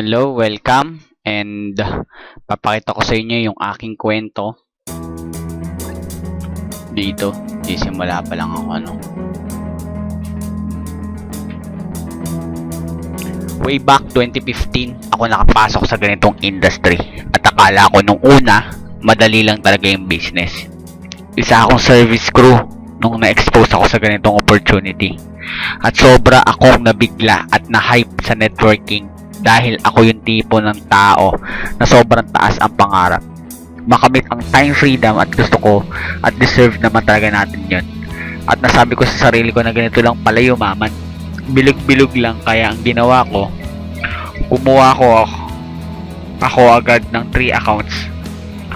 Hello, welcome, and papakita ko sa inyo yung aking kwento dito. Sisimula pa lang ako Way back 2015 ako nakapasok sa ganitong industry at akala ko nung una madali lang talaga yung business. Isa akong service crew nung na-expose ako sa ganitong opportunity at sobra akong nabigla at na-hype sa networking dahil ako yung tipo ng tao na sobrang taas ang pangarap. Makamit ang time freedom at gusto ko at deserve naman talaga natin yun. At nasabi ko sa sarili ko na ganito lang pala yumaman. Bilog-bilog lang, kaya ang ginawa ko, kumuha ako agad ng 3 accounts.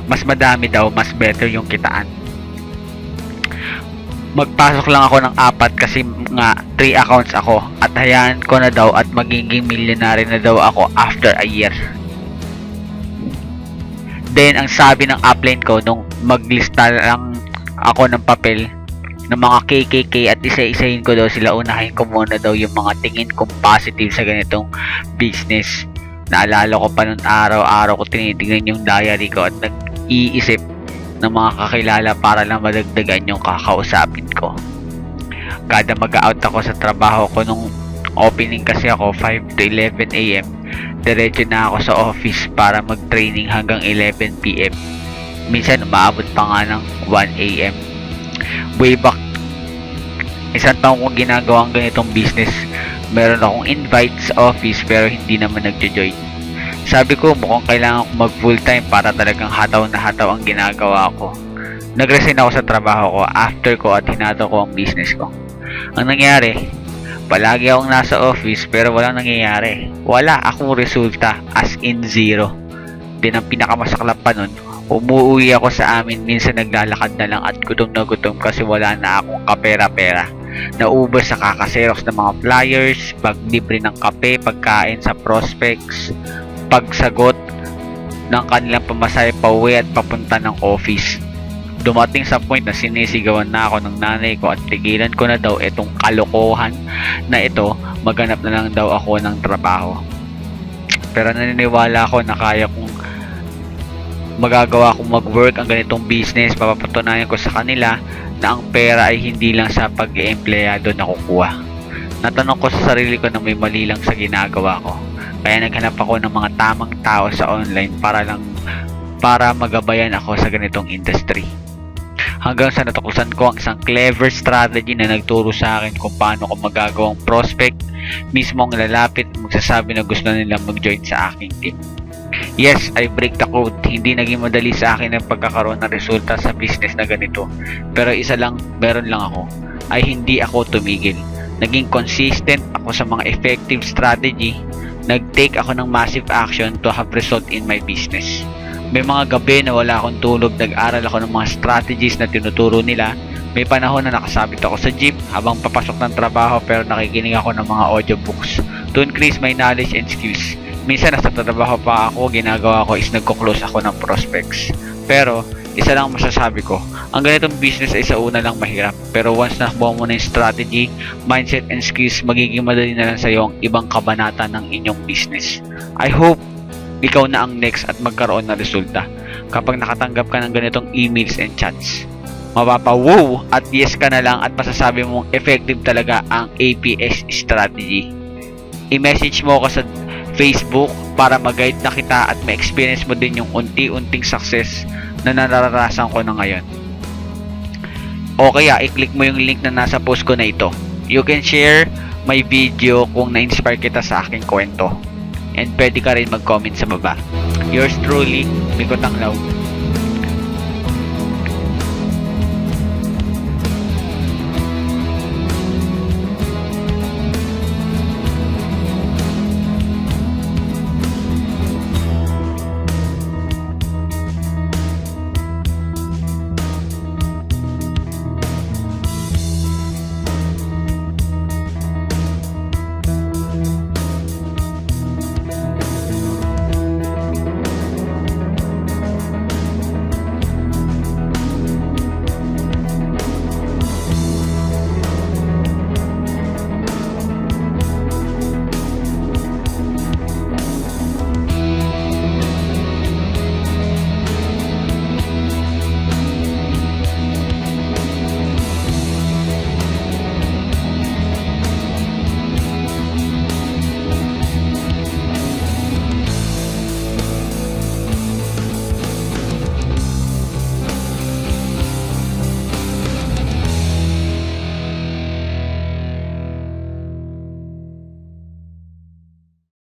Mas madami daw, mas better yung kitaan. Magpasok lang ako ng 4 kasi nga 3 accounts ako at hayaan ko na daw at magiging millionaire na daw ako after a year. Then ang sabi ng upline ko nung maglista lang ako ng papel ng mga KKK at isa-isahin ko daw sila, unahin ko muna daw yung mga tingin kong positive sa ganitong business. Naalala ko pa nun, araw-araw ko tinitingnan yung diary ko at nag-iisip ng mga kakilala para lang madagdagan yung kakausapin ko. Kada mag-out ako sa trabaho ko nung opening kasi ako 5 to 11 AM, diretso na ako sa office para mag-training hanggang 11 PM. Minsan umaabot pa nga ng 1 AM. Way back, isang taon kong ginagawa ang ganitong business. Meron akong invite sa office pero hindi naman nagjo-join. Sabi ko mukhang kailangan ko mag full time para talagang hataw na hataw ang ginagawa ko. Nag-resign ako sa trabaho ko after ko at hinataw ko ang business ko. Ang nangyari, palagi akong nasa office pero walang nangyayari. Wala akong resulta, as in zero. Din ang pinakamasaklap pa nun, umuwi ako sa amin, minsan naglalakad na lang at gutom na gutom kasi wala na akong kapera-pera. Naubos sa kakaserox ng mga flyers, paglibre ng kape, pagkain sa prospects, pagsagot ng kanilang pamasahe pauwi at papunta ng office. Dumating sa point na sinisigawan na ako ng nanay ko at tigilan ko na daw itong kalokohan na ito, maghanap na lang daw ako ng trabaho. Pero naniniwala ako na kaya kong magagawa kong mag-work ang ganitong business. Papapatunayan ko sa kanila na ang pera ay hindi lang sa pag-empleyado nakukuha. Natanong ko sa sarili ko na may mali lang sa ginagawa ko. Kaya naghanap ako ng mga tamang tao sa online para magabayan ako sa ganitong industry. Hanggang sa natuklasan ko ang isang clever strategy na nagturo sa akin kung paano ko magagawang prospect mismo ang lalapit at magsasabi na gusto nila mag-join sa aking team. Yes, I break the code. Hindi naging madali sa akin ang pagkakaroon ng resulta sa business na ganito. Pero isa lang, meron lang ako, ay hindi ako tumigil. Naging consistent ako sa mga effective strategy. Nag-take ako ng massive action to have result in my business. May mga gabi na wala akong tulog, nag-aral ako ng mga strategies na tinuturo nila. May panahon na nakasabit ako sa jeep habang papasok ng trabaho pero nakikinig ako ng mga audiobooks to increase my knowledge and skills. Minsan nasa trabaho pa ako, ginagawa ko is nagko-close ako ng prospects. Pero isa lang masasabi ko, ang ganitong business ay sa una lang mahirap. Pero once nakuha mo na yung strategy, mindset and skills, magiging madali na lang sa iyo ang ibang kabanata ng inyong business. I hope ikaw na ang next at magkaroon ng resulta. Kapag nakatanggap ka ng ganitong emails and chats, mapapa-wow at yes ka na lang at masasabi mong effective talaga ang APS strategy. I-message mo ako sa Facebook para mag-guide na kita at ma-experience mo din yung unti-unting success na nararanasan ko na ngayon. O kaya i-click mo yung link na nasa post ko na ito. You can share my video kung na-inspire kita sa aking kwento. And pwede ka rin mag-comment sa baba. Yours truly, Miko Tanglaw.